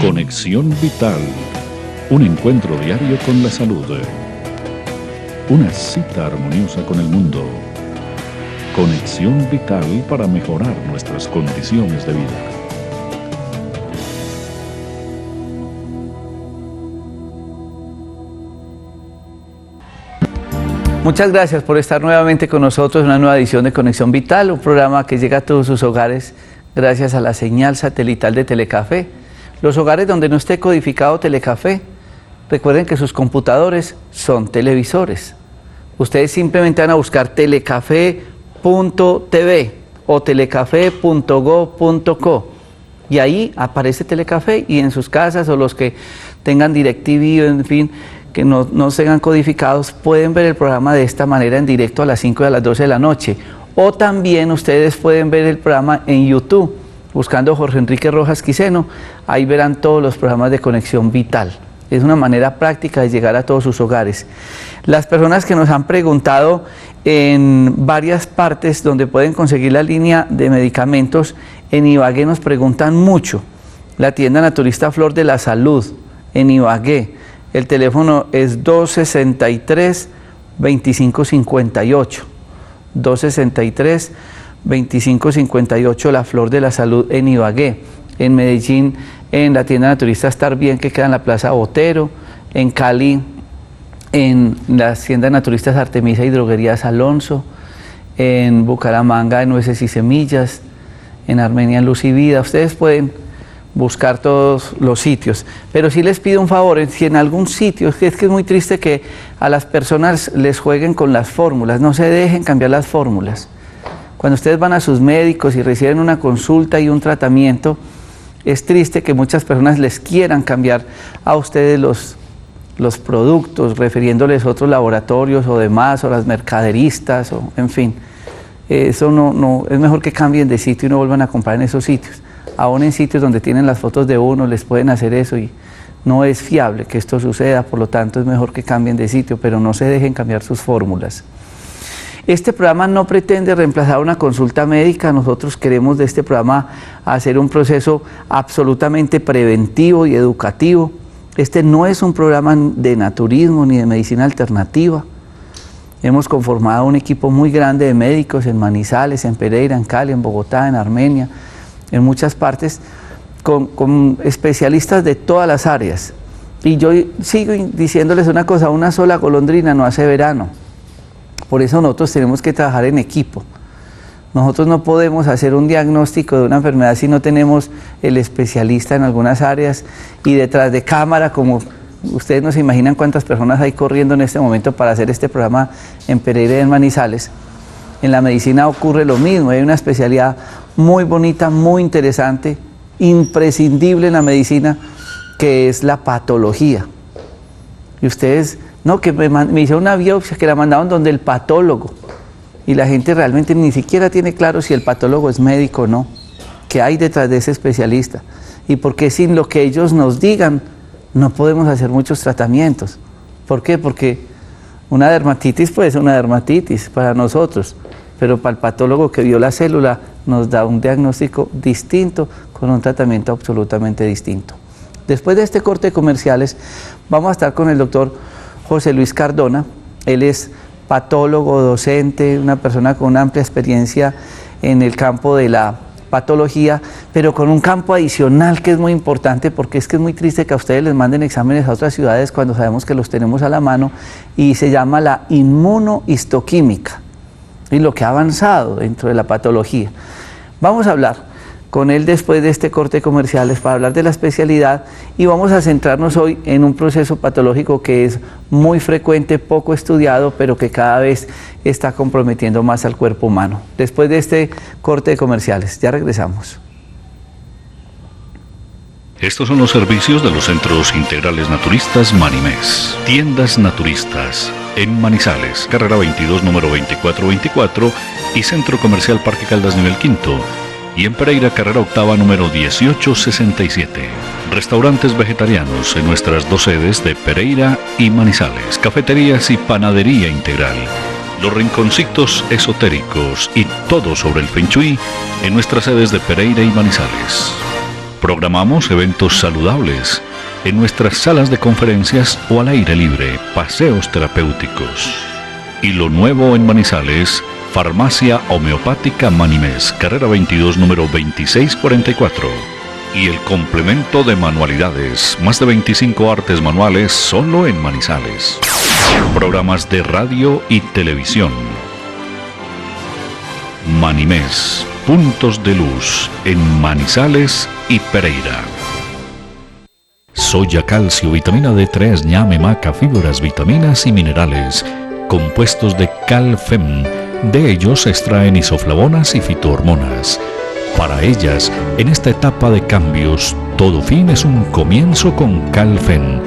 Conexión Vital, un encuentro diario con la salud, una cita armoniosa con el mundo. Conexión Vital para mejorar nuestras condiciones de vida. Muchas gracias por estar nuevamente con nosotros en una nueva edición de Conexión Vital, un programa que llega a todos sus hogares gracias a la señal satelital de Telecafé. Los hogares donde no esté codificado Telecafé, recuerden que sus computadores son televisores. Ustedes simplemente van a buscar telecafé.tv o telecafé.go.co y ahí aparece Telecafé, y en sus casas o los que tengan DirecTV, en fin, que no sean codificados, pueden ver el programa de esta manera en directo a las 5 y a las 12 de la noche. O también ustedes pueden ver el programa en YouTube, buscando Jorge Enrique Rojas Quiseno, ahí verán todos los programas de Conexión Vital. Es una manera práctica de llegar a todos sus hogares. Las personas que nos han preguntado en varias partes donde pueden conseguir la línea de medicamentos, en Ibagué nos preguntan mucho. La tienda naturista Flor de la Salud, en Ibagué. El teléfono es 263-2558. 263-2558, la Flor de la Salud en Ibagué. En Medellín, en la tienda naturista Estar Bien, que queda en la Plaza Botero. En Cali, en las tiendas naturistas Artemisa y Droguerías Alonso. En Bucaramanga, en Nueces y Semillas. En Armenia, en Luz y Vida. Ustedes pueden buscar todos los sitios, pero sí les pido un favor, si en algún sitio, es que es muy triste que a las personas les jueguen con las fórmulas, no se dejen cambiar las fórmulas. Cuando ustedes van a sus médicos y reciben una consulta y un tratamiento, es triste que muchas personas les quieran cambiar a ustedes los productos, refiriéndoles a otros laboratorios o demás, o las mercaderistas, o en fin. Eso no, es mejor que cambien de sitio y no vuelvan a comprar en esos sitios. Aún en sitios donde tienen las fotos de uno les pueden hacer eso y no es fiable que esto suceda, por lo tanto es mejor que cambien de sitio, pero no se dejen cambiar sus fórmulas. Este programa no pretende reemplazar una consulta médica. Nosotros queremos de este programa hacer un proceso absolutamente preventivo y educativo. Este no es un programa de naturismo ni de medicina alternativa. Hemos conformado un equipo muy grande de médicos en Manizales, en Pereira, en Cali, en Bogotá, en Armenia, en muchas partes, con especialistas de todas las áreas. Y yo sigo diciéndoles una cosa, una sola golondrina no hace verano. Por eso nosotros tenemos que trabajar en equipo. Nosotros no podemos hacer un diagnóstico de una enfermedad si no tenemos el especialista en algunas áreas, y detrás de cámara, como ustedes no se imaginan cuántas personas hay corriendo en este momento para hacer este programa en Pereira y en Manizales. En la medicina ocurre lo mismo, hay una especialidad muy bonita, muy interesante, imprescindible en la medicina, que es la patología. Y ustedes, no, que me hicieron una biopsia, que la mandaron donde el patólogo, y la gente realmente ni siquiera tiene claro si el patólogo es médico o no, qué hay detrás de ese especialista, y por qué sin lo que ellos nos digan no podemos hacer muchos tratamientos. ¿Por qué? Porque una dermatitis puede ser una dermatitis para nosotros, pero para el patólogo que vio la célula nos da un diagnóstico distinto con un tratamiento absolutamente distinto. Después de este corte de comerciales vamos a estar con el doctor José Luis Cardona. Él es patólogo, docente, una persona con una amplia experiencia en el campo de la patología, pero con un campo adicional que es muy importante, porque es que es muy triste que a ustedes les manden exámenes a otras ciudades cuando sabemos que los tenemos a la mano, y se llama la inmunohistoquímica y lo que ha avanzado dentro de la patología. Vamos a hablar con él después de este corte de comerciales para hablar de la especialidad, y vamos a centrarnos hoy en un proceso patológico que es muy frecuente, poco estudiado, pero que cada vez está comprometiendo más al cuerpo humano. Después de este corte de comerciales, ya regresamos. Estos son los servicios de los Centros Integrales Naturistas Manimés. Tiendas naturistas en Manizales, carrera 22, número 2424, y Centro Comercial Parque Caldas, nivel 5. Y en Pereira, carrera octava, número 1867. Restaurantes vegetarianos en nuestras dos sedes de Pereira y Manizales. Cafeterías y panadería integral. los rinconcitos esotéricos y todo sobre el Feng Shui en nuestras sedes de Pereira y Manizales. Programamos eventos saludables en nuestras salas de conferencias o al aire libre, paseos terapéuticos. Y lo nuevo en Manizales, Farmacia Homeopática Manimés, carrera 22, número 2644. Y el complemento de manualidades, más de 25 artes manuales solo en Manizales. Programas de radio y televisión. Manimés, puntos de luz en Manizales y Pereira. Soya, calcio, vitamina D3, ñame, maca, fibras, vitaminas y minerales, compuestos de Calfem. De ellos se extraen isoflavonas y fitohormonas. Para ellas, en esta etapa de cambios, todo fin es un comienzo con Calfem.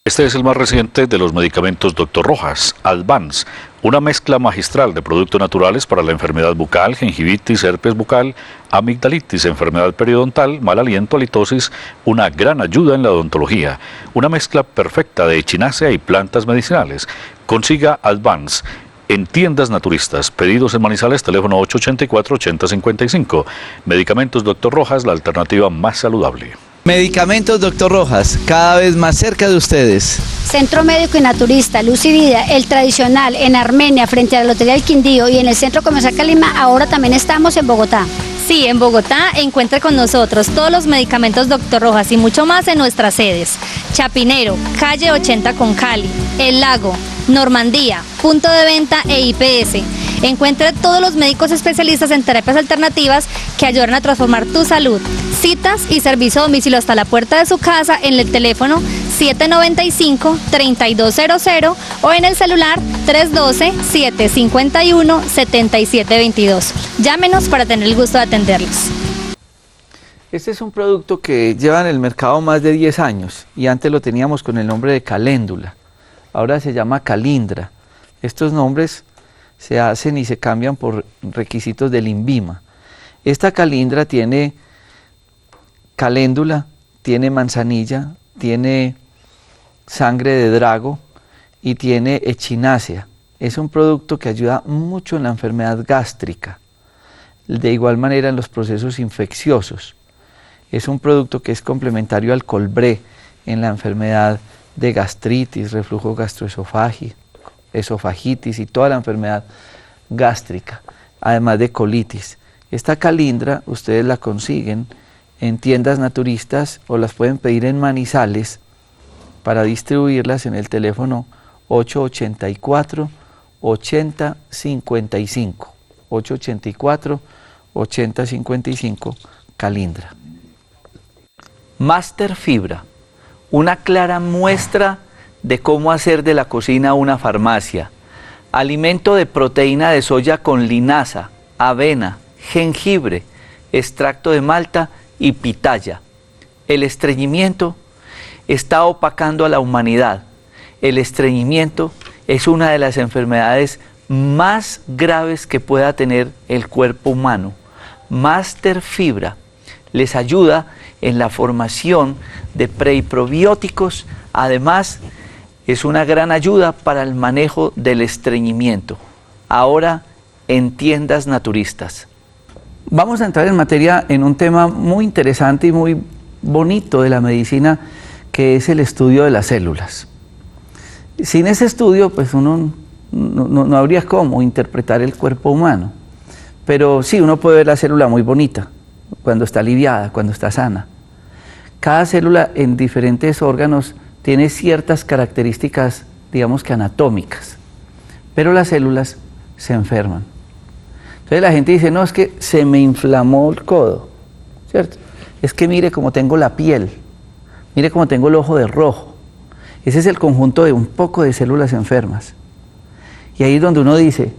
Este es el más reciente de los medicamentos Dr. Rojas, Advance, una mezcla magistral de productos naturales para la enfermedad bucal, gingivitis, herpes bucal, amigdalitis, enfermedad periodontal, mal aliento, halitosis, una gran ayuda en la odontología, una mezcla perfecta de echinacea y plantas medicinales. Consiga Advance en tiendas naturistas, pedidos en Manizales, teléfono 884-8055. Medicamentos Dr. Rojas, la alternativa más saludable. Medicamentos Dr. Rojas, cada vez más cerca de ustedes. Centro Médico y Naturista, Luz y Vida, el tradicional en Armenia, frente a la Lotería del Quindío, y en el Centro Comercial Calima. Ahora también estamos en Bogotá. Sí, en Bogotá encuentre con nosotros todos los medicamentos Dr. Rojas y mucho más en nuestras sedes. Chapinero, calle 80 con Cali, El Lago, Normandía, punto de venta e IPS. Encuentre todos los médicos especialistas en terapias alternativas que ayudan a transformar tu salud. Citas y servicio a domicilio hasta la puerta de su casa en el teléfono 795-3200 o en el celular 312-751-7722. Llámenos para tener el gusto de atenderlos. Este es un producto que lleva en el mercado más de 10 años y antes lo teníamos con el nombre de caléndula. Ahora se llama calindra. Estos nombres se hacen y se cambian por requisitos del INVIMA. Esta calindra tiene caléndula, tiene manzanilla, tiene sangre de drago y tiene echinacea. Es un producto que ayuda mucho en la enfermedad gástrica, de igual manera en los procesos infecciosos. Es un producto que es complementario al colbré en la enfermedad de gastritis, reflujo gastroesofágico, esofagitis y toda la enfermedad gástrica, además de colitis. Esta calindra ustedes la consiguen en tiendas naturistas o las pueden pedir en Manizales para distribuirlas en el teléfono 884-8055. 884-8055, calindra. Master Fibra, una clara muestra de cómo hacer de la cocina una farmacia. Alimento de proteína de soya con linaza, avena, jengibre, extracto de malta y pitaya. El estreñimiento está opacando a la humanidad. El estreñimiento es una de las enfermedades más graves que pueda tener el cuerpo humano. Master Fibra les ayuda en la formación de pre y probióticos. Además, es una gran ayuda para el manejo del estreñimiento. Ahora en tiendas naturistas. Vamos a entrar en materia en un tema muy interesante y muy bonito de la medicina, que es el estudio de las células. Sin ese estudio, pues uno no habría cómo interpretar el cuerpo humano. Pero sí, uno puede ver la célula muy bonita, cuando está aliviada, cuando está sana. Cada célula en diferentes órganos tiene ciertas características, digamos que anatómicas, pero las células se enferman. Entonces la gente dice, no, es que se me inflamó el codo, ¿cierto? Es que mire cómo tengo la piel, mire cómo tengo el ojo de rojo. Ese es el conjunto de un poco de células enfermas. Y ahí es donde uno dice,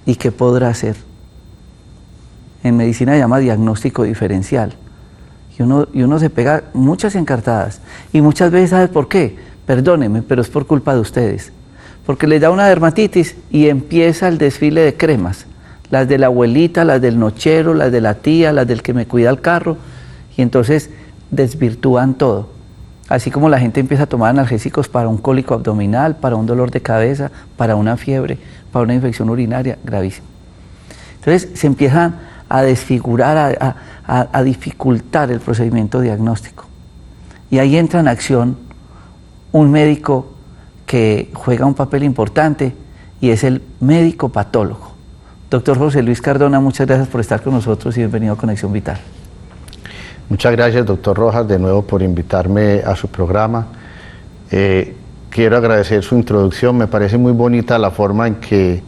¿y qué podrá hacer? En medicina se llama diagnóstico diferencial. Y uno se pega muchas encartadas. Y muchas veces, ¿sabe por qué? Perdónenme, pero es por culpa de ustedes. Porque les da una dermatitis y empieza el desfile de cremas. Las de la abuelita, las del nochero, las de la tía, las del que me cuida el carro. Y entonces desvirtúan todo. Así como la gente empieza a tomar analgésicos para un cólico abdominal, para un dolor de cabeza, para una fiebre, para una infección urinaria, gravísimo. Entonces se empiezan a desfigurar, a dificultar el procedimiento diagnóstico. Y ahí entra en acción un médico que juega un papel importante y es el médico patólogo. Doctor José Luis Cardona, muchas gracias por estar con nosotros y bienvenido a Conexión Vital. Muchas gracias, doctor Rojas, de nuevo por invitarme a su programa. Quiero agradecer su introducción, me parece muy bonita la forma en que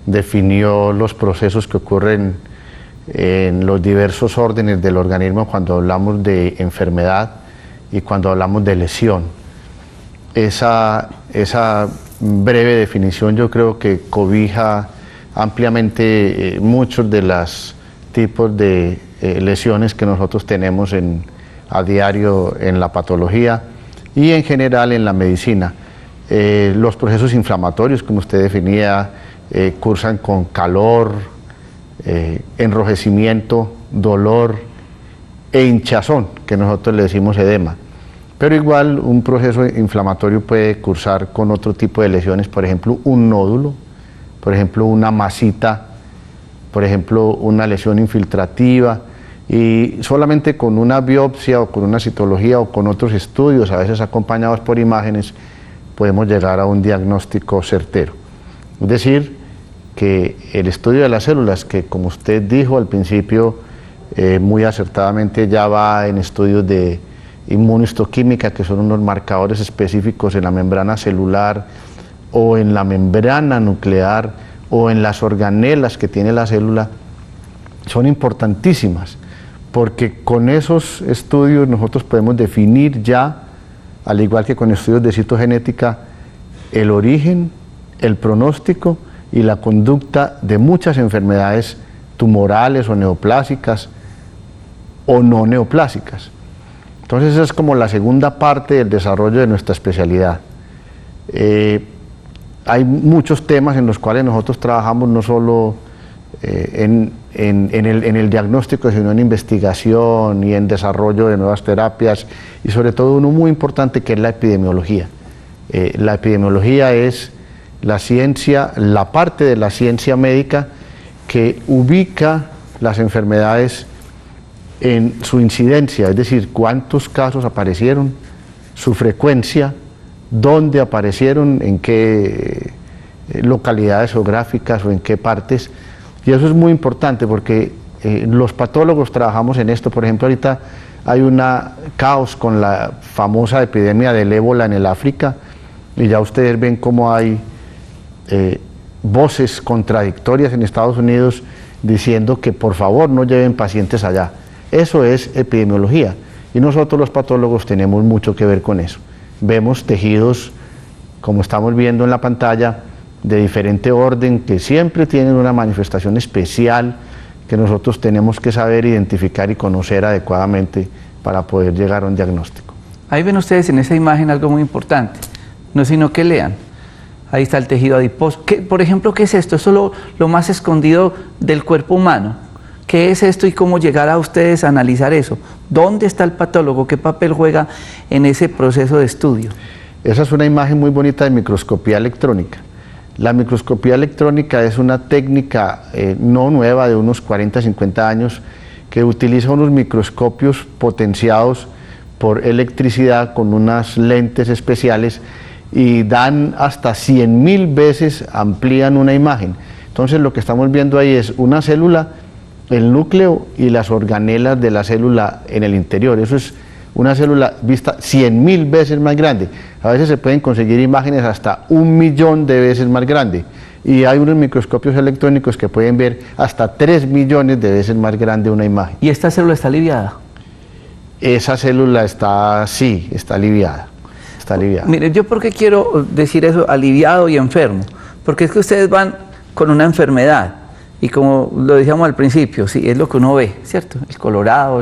definió los procesos que ocurren en los diversos órdenes del organismo cuando hablamos de enfermedad y cuando hablamos de lesión. Esa breve definición yo creo que cobija ampliamente muchos de los tipos de lesiones que nosotros tenemos a diario en la patología y en general en la medicina. Los procesos inflamatorios, como usted definía, cursan con calor, enrojecimiento, dolor e hinchazón, que nosotros le decimos edema. Pero igual un proceso inflamatorio puede cursar con otro tipo de lesiones, por ejemplo un nódulo, por ejemplo una masita, por ejemplo una lesión infiltrativa, y solamente con una biopsia o con una citología o con otros estudios, a veces acompañados por imágenes, podemos llegar a un diagnóstico certero. Es decir, que el estudio de las células, que como usted dijo al principio, muy acertadamente ya va en estudios de inmunohistoquímica, que son unos marcadores específicos en la membrana celular o en la membrana nuclear o en las organelas que tiene la célula, son importantísimas, porque con esos estudios nosotros podemos definir ya, al igual que con estudios de citogenética, el origen, el pronóstico y la conducta de muchas enfermedades tumorales o neoplásicas o no neoplásicas. Entonces esa es como la segunda parte del desarrollo de nuestra especialidad. Hay muchos temas en los cuales nosotros trabajamos, no solo en el diagnóstico, sino en investigación y en desarrollo de nuevas terapias, y sobre todo uno muy importante que es la epidemiología. La epidemiología es la ciencia, la parte de la ciencia médica que ubica las enfermedades en su incidencia, es decir, cuántos casos aparecieron, su frecuencia, dónde aparecieron, en qué localidades geográficas o en qué partes. Y eso es muy importante porque los patólogos trabajamos en esto. Por ejemplo, ahorita hay un caos con la famosa epidemia del ébola en el África, y ya ustedes ven cómo hay voces contradictorias en Estados Unidos diciendo que por favor no lleven pacientes allá. Eso es epidemiología, y nosotros los patólogos tenemos mucho que ver con eso. Vemos tejidos, como estamos viendo en la pantalla, de diferente orden, que siempre tienen una manifestación especial que nosotros tenemos que saber identificar y conocer adecuadamente para poder llegar a un diagnóstico. Ahí ven ustedes en esa imagen algo muy importante, no sino que lean. Ahí está el tejido adiposo. Por ejemplo, ¿qué es esto? Eso es lo más escondido del cuerpo humano. ¿Qué es esto y cómo llegar a ustedes a analizar eso? ¿Dónde está el patólogo? ¿Qué papel juega en ese proceso de estudio? Esa es una imagen muy bonita de microscopía electrónica. La microscopía electrónica es una técnica no nueva, de unos 40, 50 años, que utiliza unos microscopios potenciados por electricidad con unas lentes especiales y dan hasta 100.000 veces, amplían una imagen. Entonces lo que estamos viendo ahí es una célula, el núcleo y las organelas de la célula en el interior. Eso es una célula vista 100.000 veces más grande. A veces se pueden conseguir imágenes hasta 1.000.000 de veces más grande. Y hay unos microscopios electrónicos que pueden ver hasta 3 millones de veces más grande una imagen. ¿Y esta célula está aliviada? Esa célula está, sí, está aliviada. Está aliviada. Mire, yo por qué quiero decir eso, aliviado y enfermo. Porque es que ustedes van con una enfermedad. Y como lo decíamos al principio, sí, es lo que uno ve, ¿cierto? El colorado,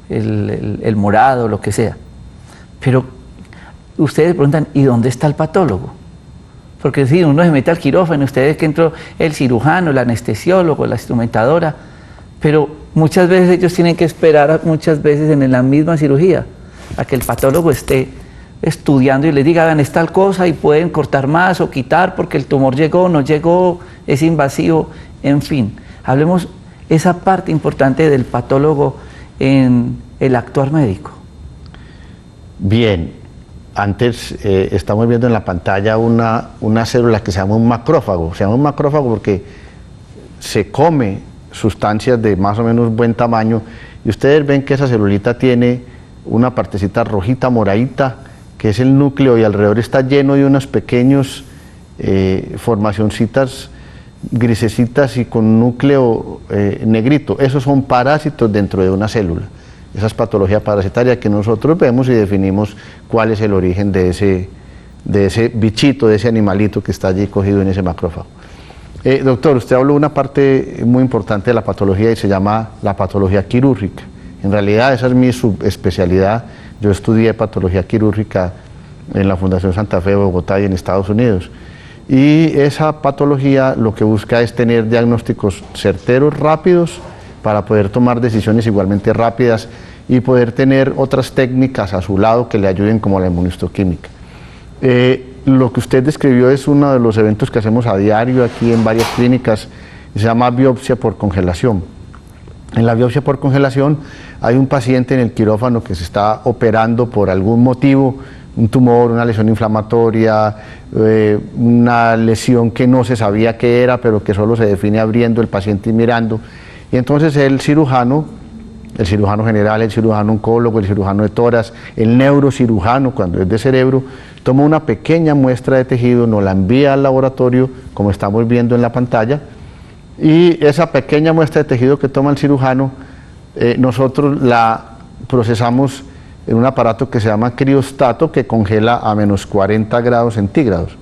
el morado, lo que sea. Pero ustedes preguntan, ¿y dónde está el patólogo? Porque si uno se mete al quirófano, ustedes que entró el cirujano, el anestesiólogo, la instrumentadora, pero muchas veces ellos tienen que esperar muchas veces en la misma cirugía a que el patólogo esté estudiando y les diga, hagan tal cosa y pueden cortar más o quitar porque el tumor llegó, no llegó, es invasivo, en fin. Hablemos esa parte importante del patólogo en el actuar médico. Bien, antes estamos viendo en la pantalla una célula que se llama un macrófago. Se llama un macrófago porque se come sustancias de más o menos buen tamaño y ustedes ven que esa celulita tiene una partecita rojita, moradita, que es el núcleo, y alrededor está lleno de unos pequeños formacioncitas grisecitas y con núcleo negrito. Esos son parásitos dentro de una célula. Esa es patología parasitaria que nosotros vemos y definimos cuál es el origen de ese bichito, de ese animalito que está allí cogido en ese macrófago. Doctor, usted habló de una parte muy importante de la patología y se llama la patología quirúrgica. En realidad esa es mi subespecialidad. Yo estudié patología quirúrgica en la Fundación Santa Fe de Bogotá y en Estados Unidos. Y esa patología lo que busca es tener diagnósticos certeros, rápidos, para poder tomar decisiones igualmente rápidas y poder tener otras técnicas a su lado que le ayuden, como la inmunistoquímica. Lo que usted describió es uno de los eventos que hacemos a diario aquí en varias clínicas, se llama biopsia por congelación. En la biopsia por congelación hay un paciente en el quirófano que se está operando por algún motivo, un tumor, una lesión inflamatoria, una lesión que no se sabía qué era, pero que solo se define abriendo el paciente y mirando. Y entonces el cirujano general, el cirujano oncólogo, el cirujano de tórax, el neurocirujano, cuando es de cerebro, toma una pequeña muestra de tejido, nos la envía al laboratorio, como estamos viendo en la pantalla, y esa pequeña muestra de tejido que toma el cirujano, nosotros la procesamos en un aparato que se llama criostato, que congela a menos 40 grados centígrados.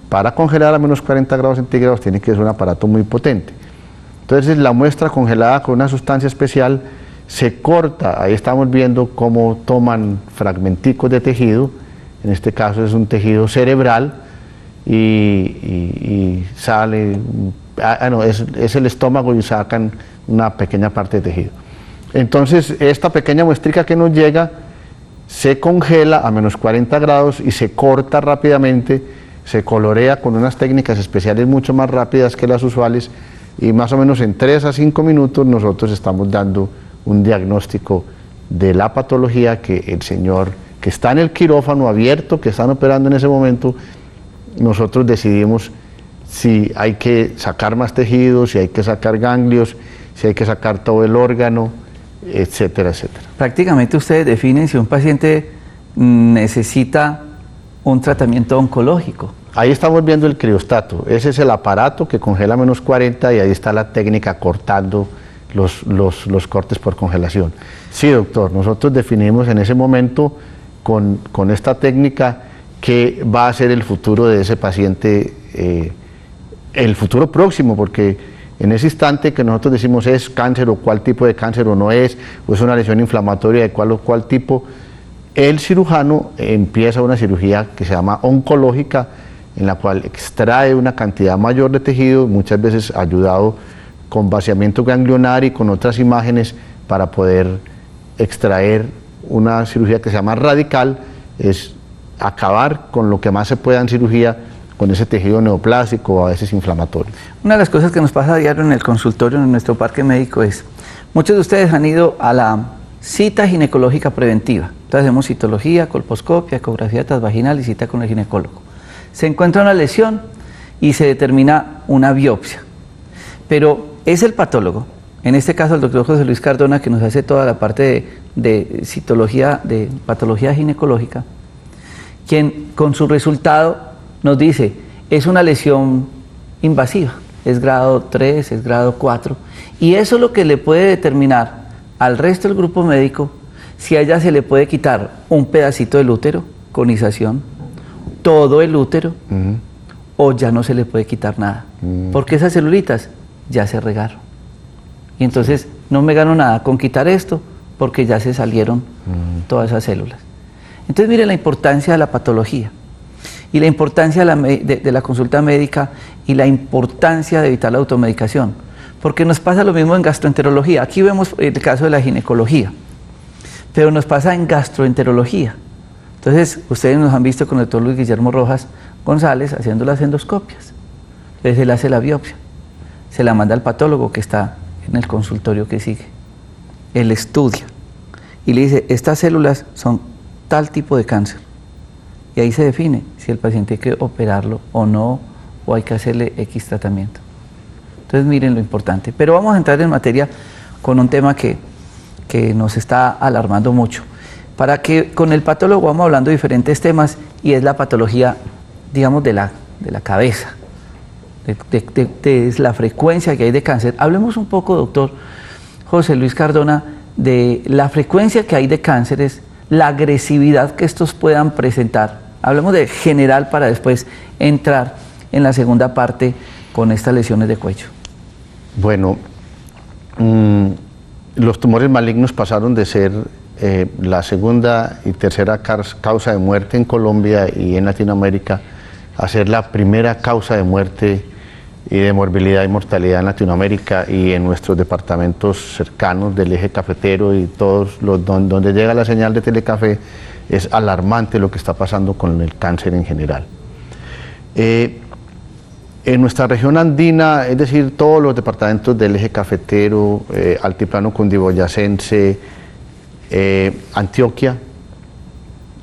Para congelar a menos 40 grados centígrados tiene que ser un aparato muy potente. Entonces la muestra congelada con una sustancia especial se corta, ahí estamos viendo cómo toman fragmenticos de tejido, en este caso es un tejido cerebral, y sale, es el estómago y sacan una pequeña parte de tejido. Entonces esta pequeña muestrica que nos llega se congela a menos 40 grados y se corta rápidamente, se colorea con unas técnicas especiales mucho más rápidas que las usuales, y más o menos en 3 a 5 minutos nosotros estamos dando un diagnóstico de la patología que el señor que está en el quirófano abierto, que están operando en ese momento, nosotros decidimos si hay que sacar más tejidos, si hay que sacar ganglios, si hay que sacar todo el órgano, etcétera, etcétera. Prácticamente ustedes definen si un paciente necesita un tratamiento oncológico. Ahí estamos viendo el criostato, ese es el aparato que congela a menos 40 y ahí está la técnica cortando los cortes por congelación. Sí, doctor, nosotros definimos en ese momento con esta técnica que va a ser el futuro de ese paciente, el futuro próximo, porque en ese instante que nosotros decimos es cáncer o cuál tipo de cáncer o no es, o es una lesión inflamatoria de cuál o cuál tipo, el cirujano empieza una cirugía que se llama oncológica, en la cual extrae una cantidad mayor de tejido, muchas veces ayudado con vaciamiento ganglionar y con otras imágenes para poder extraer una cirugía que se llama radical, es acabar con lo que más se pueda en cirugía, con ese tejido neoplásico o a veces inflamatorio. Una de las cosas que nos pasa a diario en el consultorio, en nuestro parque médico, es, muchos de ustedes han ido a la cita ginecológica preventiva. Entonces hacemos citología, colposcopia, ecografía transvaginal y cita con el ginecólogo. Se encuentra una lesión y se determina una biopsia. Pero es el patólogo, en este caso el doctor José Luis Cardona, que nos hace toda la parte de citología, de patología ginecológica, quien con su resultado nos dice, es una lesión invasiva, es grado 3, es grado 4, y eso es lo que le puede determinar al resto del grupo médico si a ella se le puede quitar un pedacito del útero, conización, todo el útero, o ya no se le puede quitar nada, porque esas celulitas ya se regaron. Y entonces no me gano nada con quitar esto, porque ya se salieron todas esas células. Entonces mire la importancia de la patología, y la importancia de la consulta médica, y la importancia de evitar la automedicación, porque nos pasa lo mismo en gastroenterología. Aquí vemos el caso de la ginecología, pero nos pasa en gastroenterología. Entonces, ustedes nos han visto con el doctor Luis Guillermo Rojas González haciendo las endoscopias. Entonces, él hace la biopsia, se la manda al patólogo que está en el consultorio que sigue. Él estudia y le dice, estas células son tal tipo de cáncer. Y ahí se define si el paciente hay que operarlo o no, o hay que hacerle X tratamiento. Entonces, miren lo importante. Pero vamos a entrar en materia con un tema que nos está alarmando mucho. Para que con el patólogo vamos hablando de diferentes temas, y es la patología, digamos, de la cabeza, de la frecuencia que hay de cáncer. Hablemos un poco, doctor José Luis Cardona, de la frecuencia que hay de cánceres, la agresividad que estos puedan presentar. Hablemos de general para después entrar en la segunda parte con estas lesiones de cuello. Bueno, los tumores malignos pasaron de ser la segunda y tercera causa de muerte en Colombia y en Latinoamérica a ser la primera causa de muerte y de morbilidad y mortalidad en Latinoamérica y en nuestros departamentos cercanos del eje cafetero y todos los donde llega la señal de Telecafé. Es alarmante lo que está pasando con el cáncer en general. En nuestra región andina, es decir, todos los departamentos del eje cafetero, altiplano cundiboyacense, Antioquia,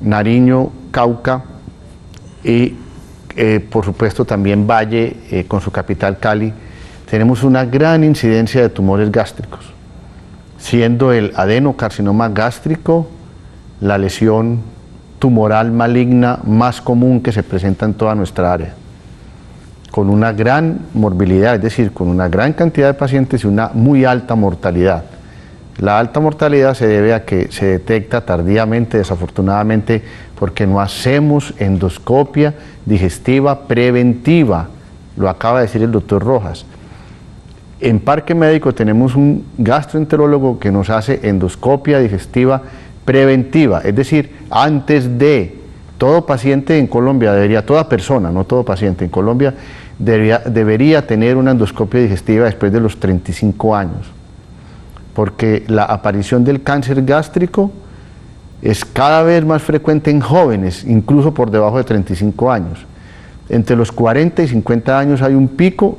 Nariño, Cauca y por supuesto también Valle, con su capital Cali, tenemos una gran incidencia de tumores gástricos, siendo el adenocarcinoma gástrico la lesión tumoral maligna más común que se presenta en toda nuestra área, con una gran morbilidad, es decir, con una gran cantidad de pacientes y una muy alta mortalidad. La alta mortalidad se debe a que se detecta tardíamente, desafortunadamente, porque no hacemos endoscopia digestiva preventiva, lo acaba de decir el doctor Rojas. En Parque Médico tenemos un gastroenterólogo que nos hace endoscopia digestiva preventiva, es decir, antes de. Todo paciente en Colombia debería, toda persona, no todo paciente en Colombia, debería tener una endoscopia digestiva después de los 35 años, porque la aparición del cáncer gástrico es cada vez más frecuente en jóvenes, incluso por debajo de 35 años. Entre los 40 y 50 años hay un pico,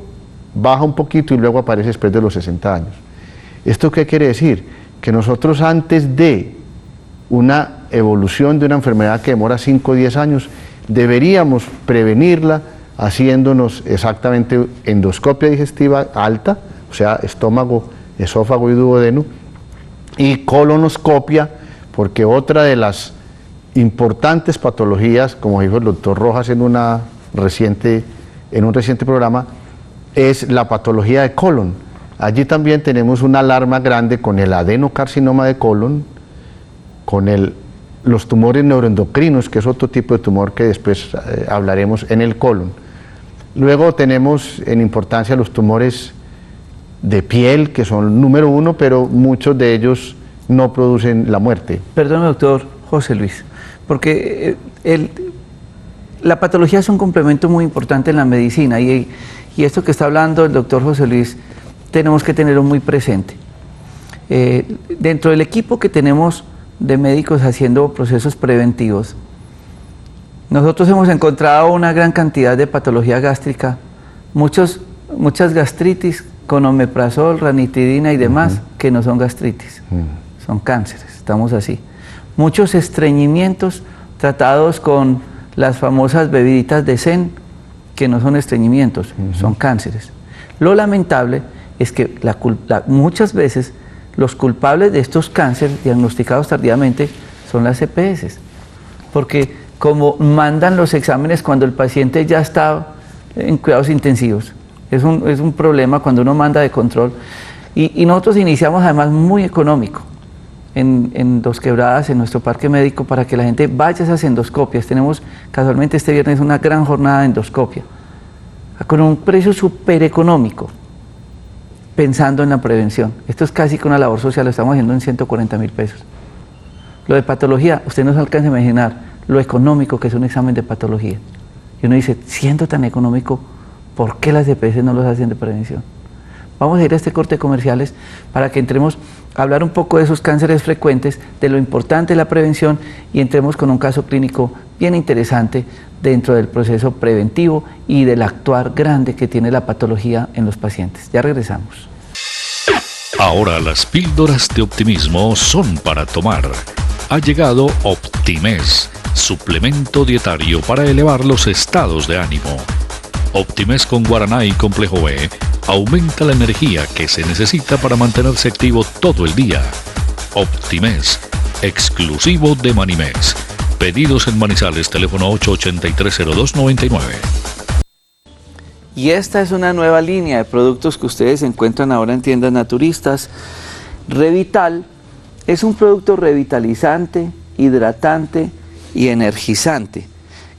baja un poquito y luego aparece después de los 60 años. ¿Esto qué quiere decir? Que nosotros antes de una evolución de una enfermedad que demora 5 o 10 años, deberíamos prevenirla haciéndonos exactamente endoscopia digestiva alta, o sea, estómago, esófago y duodeno, y colonoscopia, porque otra de las importantes patologías, como dijo el doctor Rojas en un reciente programa, es la patología de colon. Allí también tenemos una alarma grande con el adenocarcinoma de colon, con los tumores neuroendocrinos, que es otro tipo de tumor que después hablaremos en el colon. Luego tenemos en importancia los tumores de piel, que son número 1, pero muchos de ellos no producen la muerte. Perdón, doctor José Luis, porque la patología es un complemento muy importante en la medicina y esto que está hablando el doctor José Luis tenemos que tenerlo muy presente. Dentro del equipo que tenemos de médicos haciendo procesos preventivos, nosotros hemos encontrado una gran cantidad de patología gástrica, muchas gastritis con omeprazol, ranitidina y demás, que no son gastritis, son cánceres, estamos así. Muchos estreñimientos tratados con las famosas bebiditas de Zen, que no son estreñimientos, son cánceres. Lo lamentable es que muchas veces los culpables de estos cánceres diagnosticados tardíamente son las EPS, porque como mandan los exámenes cuando el paciente ya está en cuidados intensivos, es un problema cuando uno manda de control, y nosotros iniciamos además muy económico en Dos Quebradas, en nuestro parque médico, para que la gente vaya a esas endoscopias. Tenemos casualmente este viernes una gran jornada de endoscopia, con un precio súper económico, pensando en la prevención. Esto es casi que una labor social, lo estamos haciendo en 140.000 pesos. Lo de patología, usted no se alcanza a imaginar lo económico que es un examen de patología. Y uno dice, siendo tan económico, ¿por qué las EPS no los hacen de prevención? Vamos a ir a este corte de comerciales para que entremos a hablar un poco de esos cánceres frecuentes, de lo importante de la prevención y entremos con un caso clínico bien interesante dentro del proceso preventivo y del actuar grande que tiene la patología en los pacientes. Ya regresamos. Ahora las píldoras de optimismo son para tomar. Ha llegado Optimés, suplemento dietario para elevar los estados de ánimo. Optimés con guaraná y complejo B aumenta la energía que se necesita para mantenerse activo todo el día. Optimés, exclusivo de Manimés. Pedidos en Manizales, teléfono 883-0299. Y esta es una nueva línea de productos que ustedes encuentran ahora en tiendas naturistas. Revital es un producto revitalizante, hidratante y energizante,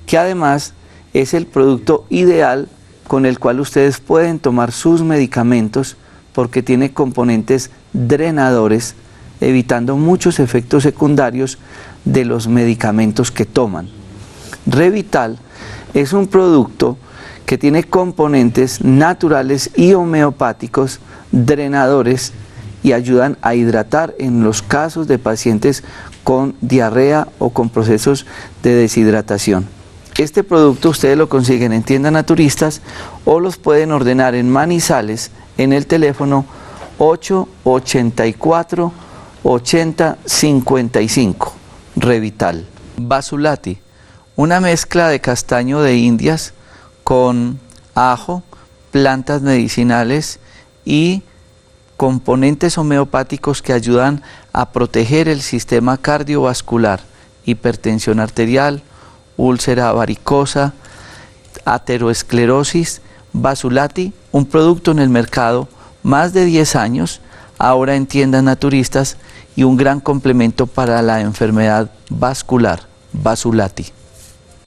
que además es el producto ideal con el cual ustedes pueden tomar sus medicamentos porque tiene componentes drenadores, evitando muchos efectos secundarios de los medicamentos que toman. Revital es un producto que tiene componentes naturales y homeopáticos, drenadores, y ayudan a hidratar en los casos de pacientes con diarrea o con procesos de deshidratación. Este producto ustedes lo consiguen en tiendas naturistas o los pueden ordenar en Manizales en el teléfono 884-8055. Revital. Basulati, una mezcla de castaño de Indias con ajo, plantas medicinales y componentes homeopáticos que ayudan a proteger el sistema cardiovascular, hipertensión arterial, úlcera varicosa, ateroesclerosis. Basulati, un producto en el mercado más de 10 años, ahora en tiendas naturistas y un gran complemento para la enfermedad vascular. Basulati.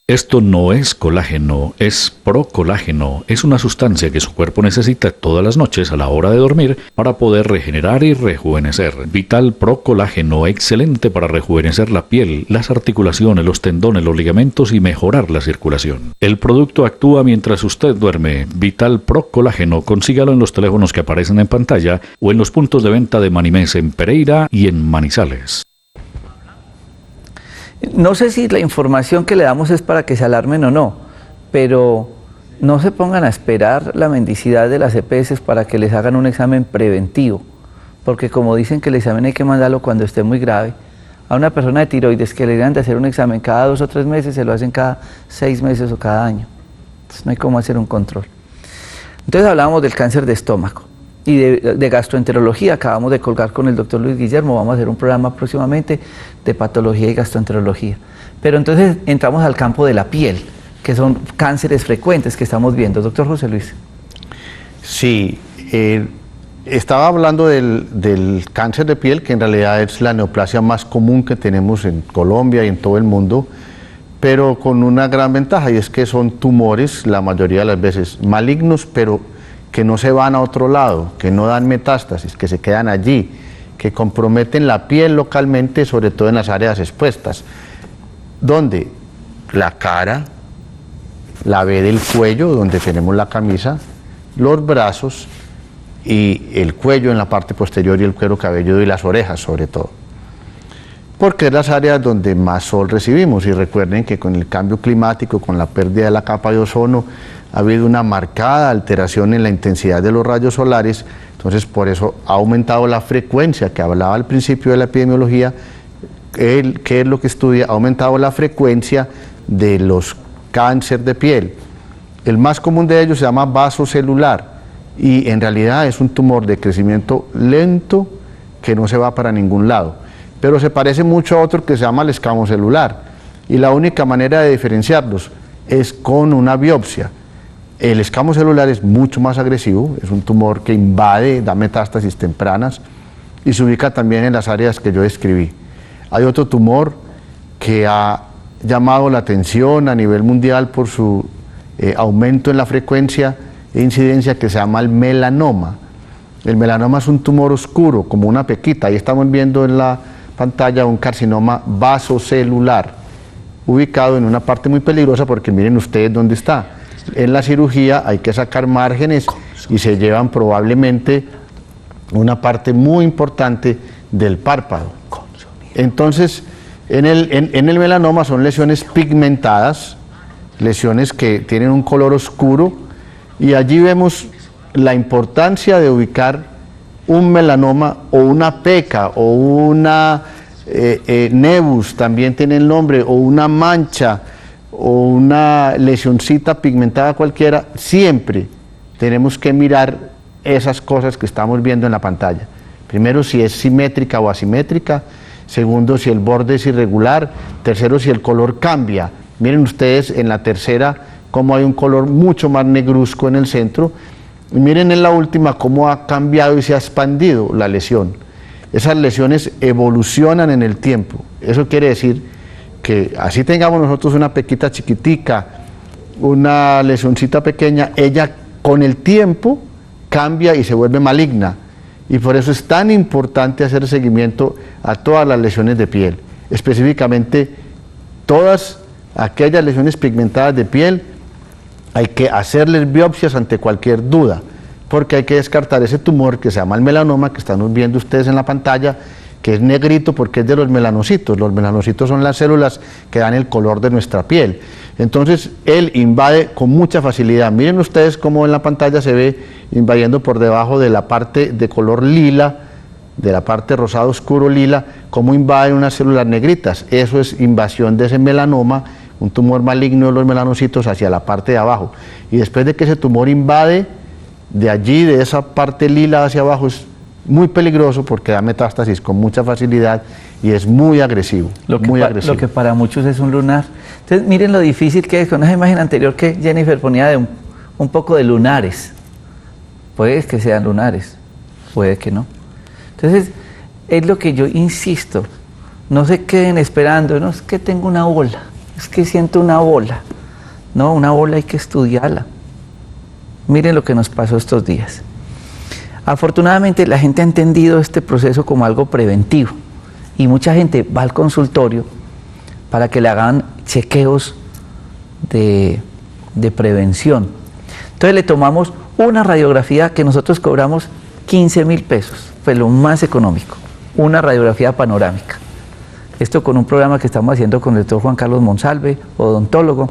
Esto no es colágeno, es procolágeno. Es una sustancia que su cuerpo necesita todas las noches a la hora de dormir para poder regenerar y rejuvenecer. Vital Procolágeno, excelente para rejuvenecer la piel, las articulaciones, los tendones, los ligamentos y mejorar la circulación. El producto actúa mientras usted duerme. Vital Procolágeno, consígalo en los teléfonos que aparecen en pantalla o en los puntos de venta de Manimés en Pereira y en Manizales. No sé si la información que le damos es para que se alarmen o no, pero no se pongan a esperar la mendicidad de las EPS para que les hagan un examen preventivo, porque como dicen que el examen hay que mandarlo cuando esté muy grave, a una persona de tiroides que le digan de hacer un examen cada 2 o 3 meses, se lo hacen cada 6 meses o cada año. Entonces no hay cómo hacer un control. Entonces hablábamos del cáncer de estómago y de gastroenterología. Acabamos de colgar con el doctor Luis Guillermo, vamos a hacer un programa próximamente de patología y gastroenterología. Pero entonces entramos al campo de la piel, que son cánceres frecuentes que estamos viendo. Doctor José Luis. Sí, estaba hablando del cáncer de piel, que en realidad es la neoplasia más común que tenemos en Colombia y en todo el mundo, pero con una gran ventaja, y es que son tumores, la mayoría de las veces malignos, pero que no se van a otro lado, que no dan metástasis, que se quedan allí, que comprometen la piel localmente, sobre todo en las áreas expuestas, donde la cara, la B del cuello, donde tenemos la camisa, los brazos y el cuello en la parte posterior y el cuero cabelludo y las orejas sobre todo. Porque es las áreas donde más sol recibimos, y recuerden que con el cambio climático, con la pérdida de la capa de ozono, ha habido una marcada alteración en la intensidad de los rayos solares. Entonces por eso ha aumentado la frecuencia que hablaba al principio de la epidemiología, que es lo que estudia, ha aumentado la frecuencia de los cáncer de piel. El más común de ellos se llama vasocelular y en realidad es un tumor de crecimiento lento que no se va para ningún lado, pero se parece mucho a otro que se llama el escamocelular, y la única manera de diferenciarlos es con una biopsia. El escamocelular es mucho más agresivo, es un tumor que invade, da metástasis tempranas y se ubica también en las áreas que yo describí. Hay otro tumor que ha llamado la atención a nivel mundial por su aumento en la frecuencia e incidencia, que se llama el melanoma. El melanoma es un tumor oscuro, como una pequita. Ahí estamos viendo en la pantalla un carcinoma vasocelular, ubicado en una parte muy peligrosa, porque miren ustedes dónde está. En la cirugía hay que sacar márgenes y se llevan probablemente una parte muy importante del párpado. Entonces, en el melanoma son lesiones pigmentadas, lesiones que tienen un color oscuro, y allí vemos la importancia de ubicar un melanoma o una peca o una nevus, también tiene el nombre, o una mancha o una lesioncita pigmentada cualquiera. Siempre tenemos que mirar esas cosas que estamos viendo en la pantalla. Primero, si es simétrica o asimétrica. Segundo, si el borde es irregular. Tercero, si el color cambia. Miren ustedes en la tercera cómo hay un color mucho más negruzco en el centro. Y miren en la última cómo ha cambiado y se ha expandido la lesión. Esas lesiones evolucionan en el tiempo. Eso quiere decir que así tengamos nosotros una pequita chiquitica, una lesioncita pequeña, ella con el tiempo cambia y se vuelve maligna. Y por eso es tan importante hacer seguimiento a todas las lesiones de piel, específicamente todas aquellas lesiones pigmentadas de piel. Hay que hacerles biopsias ante cualquier duda, porque hay que descartar ese tumor que se llama el melanoma, que están viendo ustedes en la pantalla, que es negrito porque es de los melanocitos. Los melanocitos son las células que dan el color de nuestra piel. Entonces, él invade con mucha facilidad. Miren ustedes cómo en la pantalla se ve invadiendo por debajo de la parte de color lila, de la parte rosado oscuro lila, cómo invade unas células negritas. Eso es invasión de ese melanoma, un tumor maligno de los melanocitos hacia la parte de abajo. Y después de que ese tumor invade, de allí, de esa parte lila hacia abajo, es muy peligroso porque da metástasis con mucha facilidad y es muy agresivo. Lo que para muchos es un lunar. Entonces, miren lo difícil que es. Con esa imagen anterior que Jennifer ponía de un poco de lunares. Puede que sean lunares, puede que no. Entonces, es lo que yo insisto. No se queden esperando, no es que tengo una bola, es que siento una bola. No, una bola hay que estudiarla. Miren lo que nos pasó estos días. Afortunadamente la gente ha entendido este proceso como algo preventivo y mucha gente va al consultorio para que le hagan chequeos de prevención. Entonces le tomamos una radiografía que nosotros cobramos 15.000 pesos, fue lo más económico, una radiografía panorámica. Esto con un programa que estamos haciendo con el doctor Juan Carlos Monsalve, odontólogo,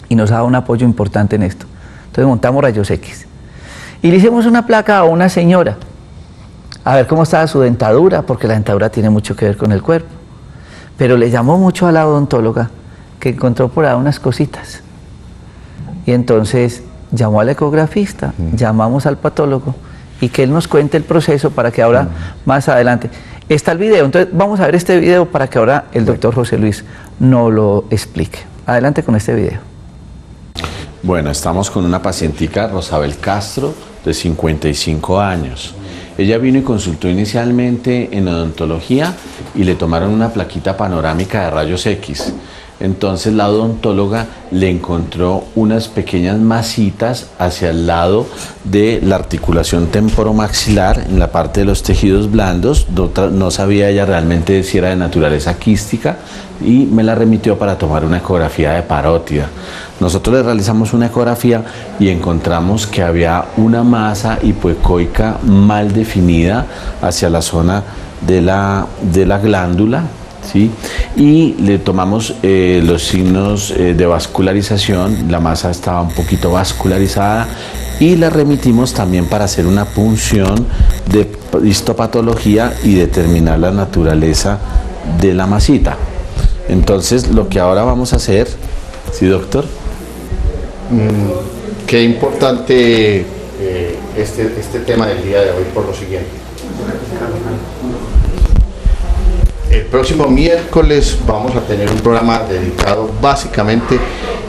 y nos ha dado un apoyo importante en esto. Entonces montamos rayos X. Y le hicimos una placa a una señora, a ver cómo estaba su dentadura, porque la dentadura tiene mucho que ver con el cuerpo. Pero le llamó mucho a la odontóloga, que encontró por ahí unas cositas. Y entonces llamó al ecografista, llamamos al patólogo, y que él nos cuente el proceso para que ahora, más adelante, está el video. Entonces vamos a ver este video para que ahora el doctor José Luis nos lo explique. Adelante con este video. Bueno, estamos con una pacientica, Rosabel Castro, de 55 años. Ella vino y consultó inicialmente en odontología y le tomaron una plaquita panorámica de rayos X. Entonces la odontóloga le encontró unas pequeñas masitas hacia el lado de la articulación temporomaxilar, en la parte de los tejidos blandos. No sabía ella realmente si era de naturaleza quística y me la remitió para tomar una ecografía de parótida. Nosotros le realizamos una ecografía y encontramos que había una masa hipoecoica mal definida hacia la zona de la glándula, ¿sí? Y le tomamos los signos de vascularización. La masa estaba un poquito vascularizada y la remitimos también para hacer una punción de histopatología y determinar la naturaleza de la masita. Entonces, lo que ahora vamos a hacer, ¿sí, doctor? Qué importante este tema del día de hoy por lo siguiente. El próximo miércoles vamos a tener un programa dedicado básicamente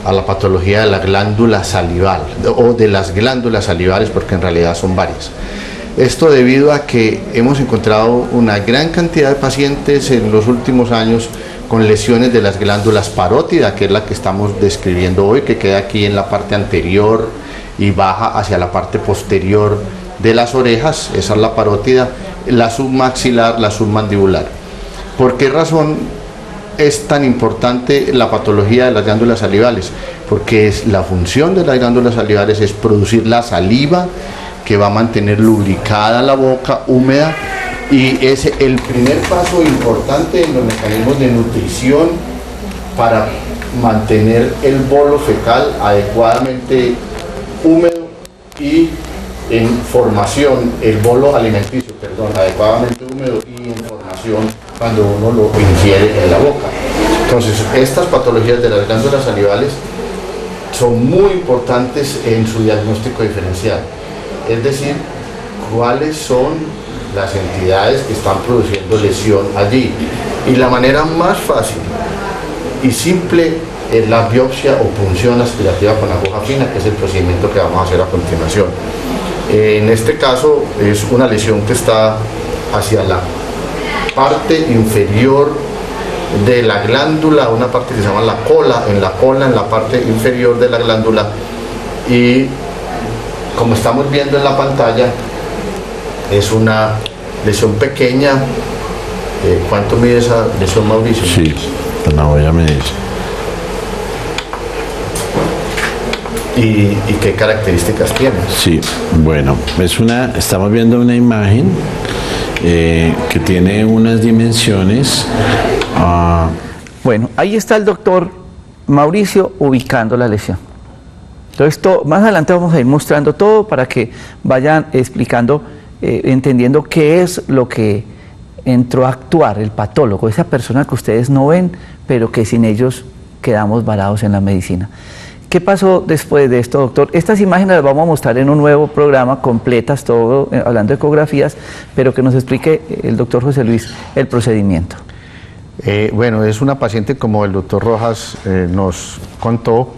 a la patología de la glándula salival o de las glándulas salivales, porque en realidad son varias. Esto debido a que hemos encontrado una gran cantidad de pacientes en los últimos años con lesiones de las glándulas parótidas, que es la que estamos describiendo hoy, que queda aquí en la parte anterior y baja hacia la parte posterior de las orejas. Esa es la parótida, la submaxilar, la submandibular. ¿Por qué razón es tan importante la patología de las glándulas salivales? Porque la función de las glándulas salivales es producir la saliva que va a mantener lubricada la boca, húmeda, y es el primer paso importante en los mecanismos de nutrición para mantener el bolo fecal adecuadamente húmedo y en formación, el bolo alimenticio, perdón, adecuadamente húmedo y en formación cuando uno lo ingiere en la boca. Entonces, estas patologías de las glándulas salivales son muy importantes en su diagnóstico diferencial, es decir, cuáles son las entidades que están produciendo lesión allí. Y la manera más fácil y simple es la biopsia o punción aspirativa con aguja fina, que es el procedimiento que vamos a hacer a continuación. En este caso es una lesión que está hacia la parte inferior de la glándula, una parte que se llama la cola, en la parte inferior de la glándula, y como estamos viendo en la pantalla es una lesión pequeña. ¿Cuánto mide esa lesión, Mauricio? Sí, la voy a medir. ¿Y qué características tiene? Sí, bueno, estamos viendo una imagen que tiene unas dimensiones. Bueno, ahí está el doctor Mauricio ubicando la lesión. Entonces, más adelante vamos a ir mostrando todo para que vayan explicando, entendiendo qué es lo que entró a actuar el patólogo, esa persona que ustedes no ven, pero que sin ellos quedamos varados en la medicina. ¿Qué pasó después de esto, doctor? Estas imágenes las vamos a mostrar en un nuevo programa, completas, todo, hablando de ecografías, pero que nos explique el doctor José Luis el procedimiento. Bueno, es una paciente, como el doctor Rojas nos contó,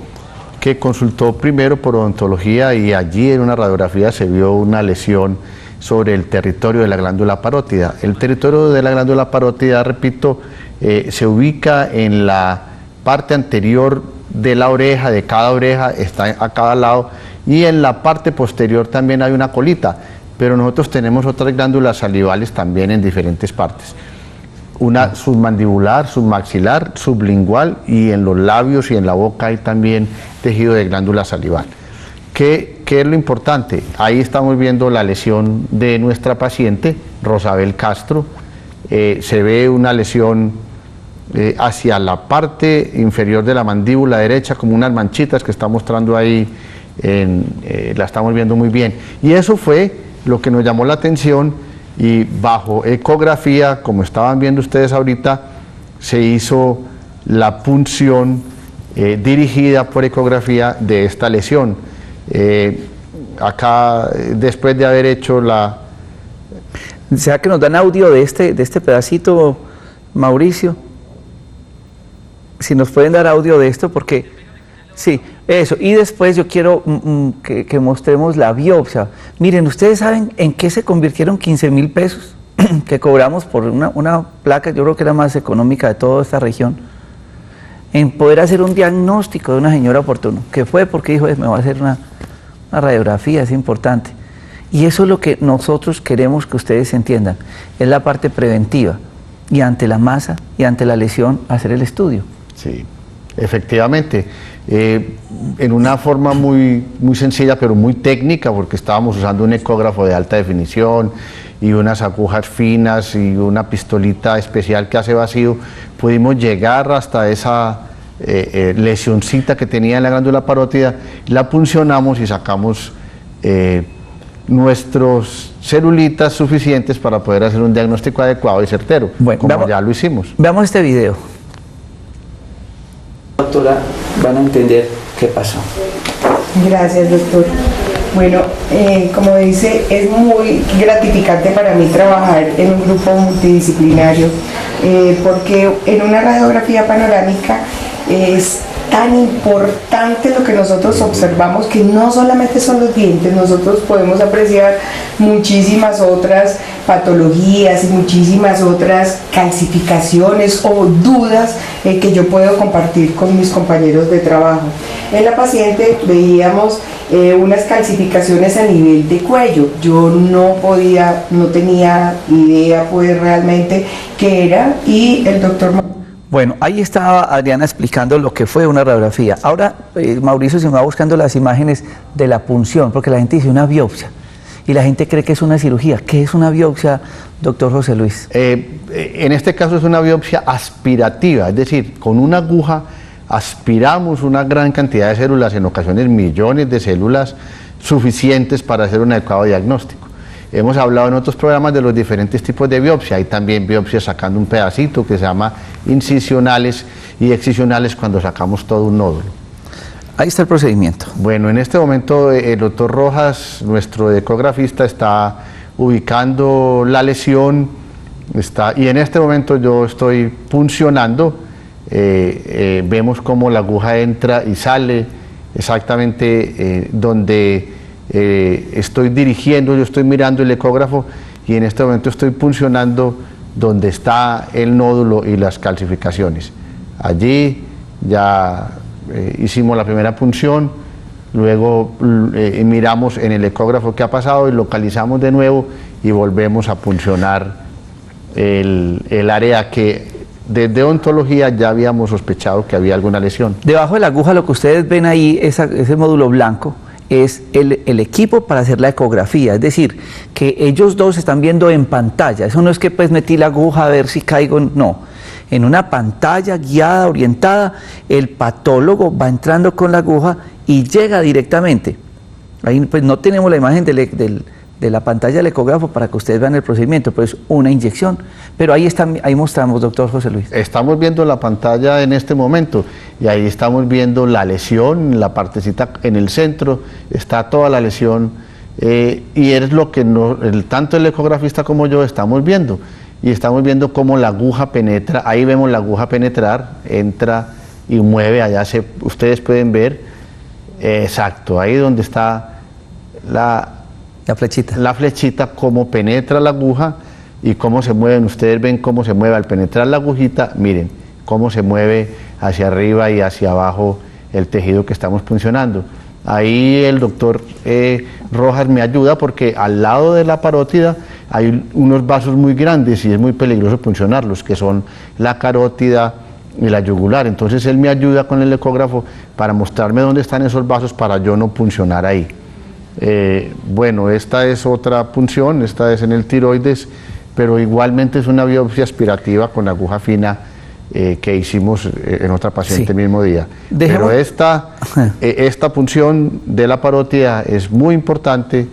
que consultó primero por odontología y allí en una radiografía se vio una lesión sobre el territorio de la glándula parótida. El territorio de la glándula parótida, repito, se ubica en la parte anterior de la oreja, de cada oreja, está a cada lado, y en la parte posterior también hay una colita, pero nosotros tenemos otras glándulas salivales también en diferentes partes. Una submandibular, submaxilar, sublingual, y en los labios y en la boca hay también tejido de glándula salival. ¿Qué es lo importante? Ahí estamos viendo la lesión de nuestra paciente, Rosabel Castro. Se ve una lesión hacia la parte inferior de la mandíbula derecha, como unas manchitas que está mostrando ahí, la estamos viendo muy bien. Y eso fue lo que nos llamó la atención, y bajo ecografía, como estaban viendo ustedes ahorita, se hizo la punción dirigida por ecografía de esta lesión. Acá, después de haber hecho la... ¿Será que nos dan audio de este pedacito, Mauricio? Si nos pueden dar audio de esto, porque... Sí, eso. Y después yo quiero que mostremos la biopsia. Miren, ¿ustedes saben en qué se convirtieron 15.000 pesos que cobramos por una placa? Yo creo que era más económica de toda esta región. En poder hacer un diagnóstico de una señora oportuno, que fue porque dijo, me voy a hacer una radiografía, es importante. Y eso es lo que nosotros queremos que ustedes entiendan, es la parte preventiva, y ante la masa y ante la lesión hacer el estudio. Sí, efectivamente, en una forma muy sencilla pero muy técnica, porque estábamos usando un ecógrafo de alta definición y unas agujas finas y una pistolita especial que hace vacío, pudimos llegar hasta esa lesioncita que tenía en la glándula parótida, la puncionamos y sacamos nuestros celulitas suficientes para poder hacer un diagnóstico adecuado y certero, bueno, como ya lo hicimos. Veamos este video. Doctora, van a entender qué pasó. Gracias, doctor. Bueno, como dice, es muy gratificante para mí trabajar en un grupo multidisciplinario, porque en una radiografía panorámica es tan importante lo que nosotros observamos, que no solamente son los dientes, nosotros podemos apreciar muchísimas otras patologías y muchísimas otras calcificaciones o dudas que yo puedo compartir con mis compañeros de trabajo. En la paciente veíamos unas calcificaciones a nivel de cuello. Yo no tenía idea pues realmente qué era, y el doctor... Bueno, ahí estaba Adriana explicando lo que fue una radiografía. Ahora Mauricio se me va buscando las imágenes de la punción, porque la gente dice una biopsia. y la gente cree que es una cirugía. ¿Qué es una biopsia, doctor José Luis? En este caso es una biopsia aspirativa, es decir, con una aguja aspiramos una gran cantidad de células, en ocasiones millones de células suficientes para hacer un adecuado diagnóstico. Hemos hablado en otros programas de los diferentes tipos de biopsia. Hay también biopsias sacando un pedacito que se llama incisionales y excisionales cuando sacamos todo un nódulo. Ahí está el procedimiento. Bueno, en este momento el doctor Rojas, nuestro ecografista, está ubicando la lesión y en este momento yo estoy puncionando. Vemos cómo la aguja entra y sale exactamente donde estoy dirigiendo, yo estoy mirando el ecógrafo y en este momento estoy puncionando donde está el nódulo y las calcificaciones. Allí ya hicimos la primera punción, luego miramos en el ecógrafo qué ha pasado y localizamos de nuevo y volvemos a puncionar el área que desde odontología ya habíamos sospechado que había alguna lesión. Debajo de la aguja lo que ustedes ven ahí, ese módulo blanco, es el equipo para hacer la ecografía, es decir, que ellos dos están viendo en pantalla. Eso no es que pues metí la aguja a ver si caigo, no. En una pantalla guiada, orientada, el patólogo va entrando con la aguja y llega directamente. Ahí pues no tenemos la imagen de la pantalla del ecógrafo para que ustedes vean el procedimiento, pues una inyección. Pero ahí mostramos, doctor José Luis. Estamos viendo la pantalla en este momento y ahí estamos viendo la lesión, la partecita en el centro, está toda la lesión y es lo que tanto el ecografista como yo estamos viendo. Y estamos viendo cómo la aguja penetra, ahí vemos la aguja penetrar, entra y mueve, ustedes pueden ver, exacto, ahí donde está la flechita, cómo penetra la aguja y cómo se mueven. Ustedes ven cómo se mueve al penetrar la agujita, miren cómo se mueve hacia arriba y hacia abajo el tejido que estamos puncionando. Ahí el doctor Rojas me ayuda porque al lado de la parótida hay unos vasos muy grandes y es muy peligroso puncionarlos, que son la carótida y la yugular. Entonces él me ayuda con el ecógrafo para mostrarme dónde están esos vasos para yo no puncionar ahí. Bueno, esta es otra punción, esta es en el tiroides, pero igualmente es una biopsia aspirativa con aguja fina que hicimos en otra paciente el mismo día. Pero esta punción de la parótida es muy importante,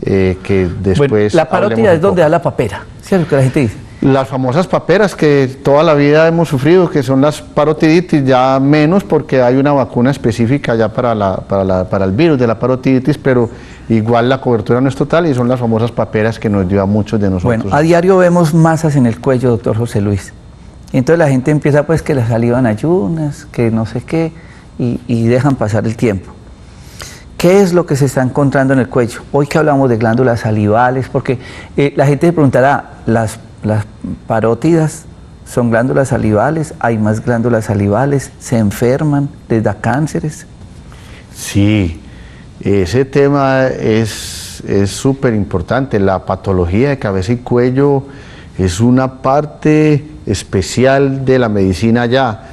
que después... Bueno, la parótida es donde da la papera, ¿cierto? Que la gente dice. Las famosas paperas que toda la vida hemos sufrido, que son las parotiditis, ya menos porque hay una vacuna específica ya para el virus de la parotiditis, pero igual la cobertura no es total y son las famosas paperas que nos dio a muchos de nosotros. Bueno, a diario vemos masas en el cuello, doctor José Luis. Entonces la gente empieza pues que la saliva en ayunas, que no sé qué, y dejan pasar el tiempo. ¿Qué es lo que se está encontrando en el cuello? Hoy que hablamos de glándulas salivales, porque la gente se preguntará, ¿las parótidas son glándulas salivales? ¿Hay más glándulas salivales? ¿Se enferman? ¿Les da cánceres? Sí, ese tema es súper importante. La patología de cabeza y cuello es una parte especial de la medicina ya,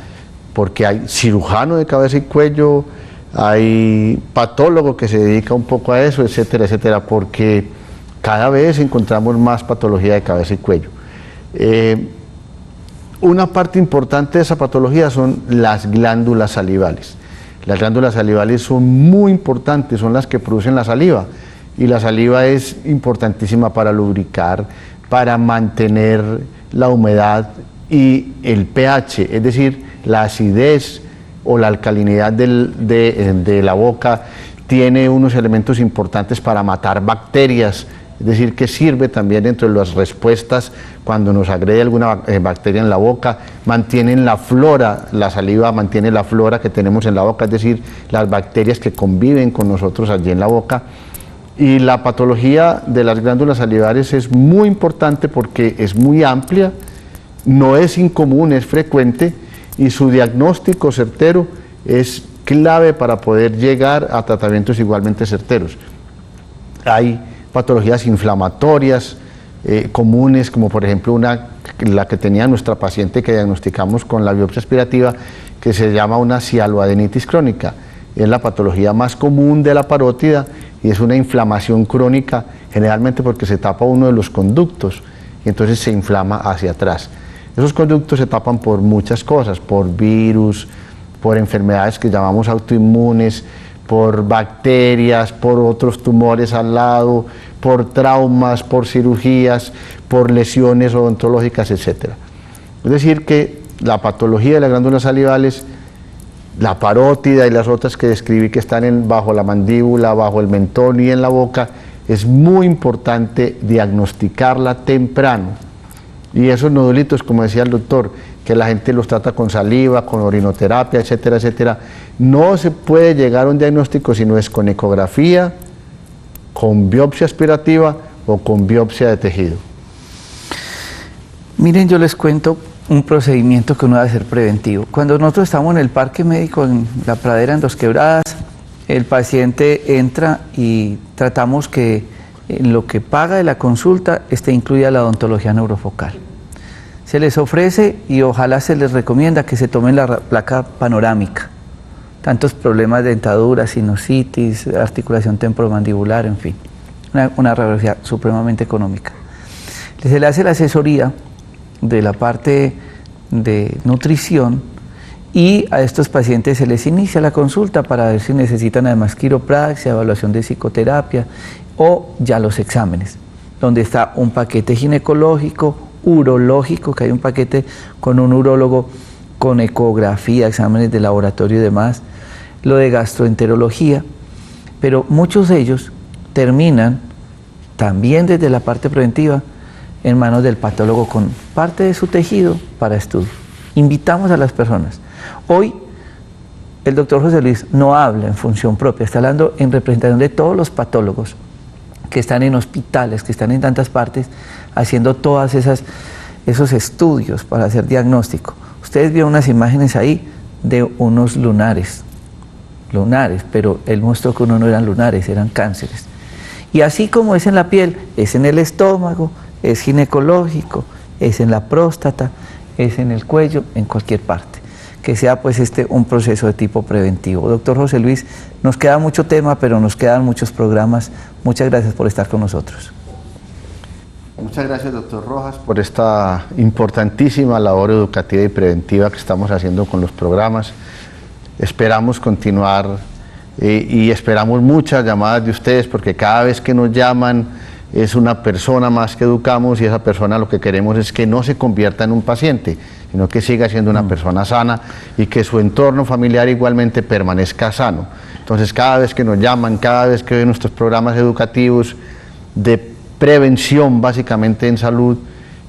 porque hay cirujano de cabeza y cuello, hay patólogo que se dedica un poco a eso, etcétera, etcétera, porque cada vez encontramos más patología de cabeza y cuello. Una parte importante de esa patología son las glándulas salivales. Las glándulas salivales son muy importantes, son las que producen la saliva, y la saliva es importantísima para lubricar, para mantener la humedad y el pH, es decir, la acidez o la alcalinidad de la boca. Tiene unos elementos importantes para matar bacterias, es decir, que sirve también dentro de las respuestas cuando nos agrede alguna bacteria en la boca. Mantienen la flora, la saliva mantiene la flora que tenemos en la boca, es decir, las bacterias que conviven con nosotros allí en la boca. Y la patología de las glándulas salivares es muy importante porque es muy amplia, no es incomún, es frecuente, y su diagnóstico certero es clave para poder llegar a tratamientos igualmente certeros. Hay patologías inflamatorias comunes, como por ejemplo la que tenía nuestra paciente que diagnosticamos con la biopsia aspirativa, que se llama una cialoadenitis crónica. es la patología más común de la parótida y es una inflamación crónica, generalmente porque se tapa uno de los conductos y entonces se inflama hacia atrás. Esos conductos se tapan por muchas cosas, por virus, por enfermedades que llamamos autoinmunes, por bacterias, por otros tumores al lado, por traumas, por cirugías, por lesiones odontológicas, etc. Es decir que la patología de las glándulas salivales, la parótida y las otras que describí que están bajo la mandíbula, bajo el mentón y en la boca, es muy importante diagnosticarla temprano. Y esos nodulitos, como decía el doctor, que la gente los trata con saliva, con orinoterapia, etcétera, etcétera, no se puede llegar a un diagnóstico si no es con ecografía, con biopsia aspirativa o con biopsia de tejido. Miren, yo les cuento un procedimiento que uno debe hacer preventivo. Cuando nosotros estamos en el parque médico, en la pradera, en Dos Quebradas, el paciente entra y tratamos que en lo que paga de la consulta esté incluida la odontología neurofocal. Se les ofrece y ojalá se les recomienda que se tomen la placa panorámica. Tantos problemas de dentadura, sinusitis, articulación temporomandibular, en fin. Una radiografía supremamente económica. Se le hace la asesoría de la parte de nutrición y a estos pacientes se les inicia la consulta para ver si necesitan además quiropraxia, evaluación de psicoterapia o ya los exámenes, donde está un paquete ginecológico, urológico, que hay un paquete con un urólogo con ecografía, exámenes de laboratorio y demás, lo de gastroenterología, pero muchos de ellos terminan también desde la parte preventiva en manos del patólogo con parte de su tejido para estudio. Invitamos a las personas. Hoy el doctor José Luis no habla en función propia, está hablando en representación de todos los patólogos que están en hospitales, que están en tantas partes, haciendo todas esos estudios para hacer diagnóstico. Ustedes vieron unas imágenes ahí de unos lunares, pero él mostró que no eran lunares, eran cánceres. Y así como es en la piel, es en el estómago, es ginecológico, es en la próstata, es en el cuello, en cualquier parte. Que sea pues un proceso de tipo preventivo. Doctor José Luis, nos queda mucho tema, pero nos quedan muchos programas. Muchas gracias por estar con nosotros. Muchas gracias, doctor Rojas, por esta importantísima labor educativa y preventiva que estamos haciendo con los programas. Esperamos continuar y esperamos muchas llamadas de ustedes, porque cada vez que nos llaman es una persona más que educamos, y esa persona lo que queremos es que no se convierta en un paciente, sino que siga siendo una persona sana y que su entorno familiar igualmente permanezca sano. Entonces, cada vez que nos llaman, cada vez que ven nuestros programas educativos de prevención básicamente en salud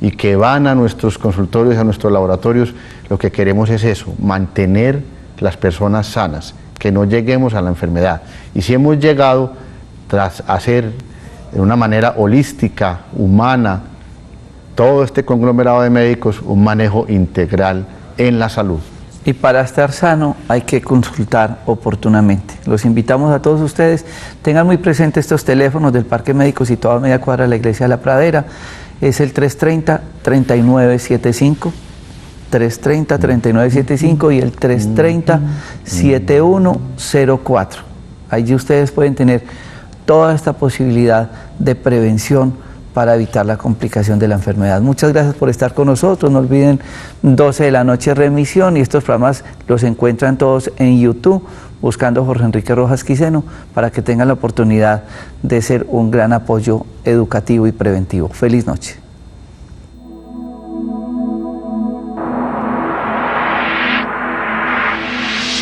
y que van a nuestros consultorios, a nuestros laboratorios, lo que queremos es eso, mantener las personas sanas, que no lleguemos a la enfermedad. Y si hemos llegado, tras hacer de una manera holística, humana, todo este conglomerado de médicos, un manejo integral en la salud. Y para estar sano hay que consultar oportunamente. Los invitamos a todos ustedes, tengan muy presentes estos teléfonos del Parque Médico situado a media cuadra de la Iglesia de la Pradera. Es el 330-3975, 330-3975 y el 330-7104. Allí ustedes pueden tener toda esta posibilidad de prevención para evitar la complicación de la enfermedad. Muchas gracias por estar con nosotros. No olviden 12 de la noche remisión, y estos programas los encuentran todos en YouTube buscando Jorge Enrique Rojas Quiseno para que tengan la oportunidad de ser un gran apoyo educativo y preventivo. Feliz noche.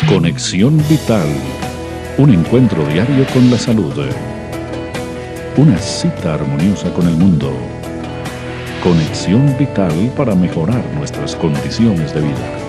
Conexión Vital, un encuentro diario con la salud. Una cita armoniosa con el mundo. Conexión Vital para mejorar nuestras condiciones de vida.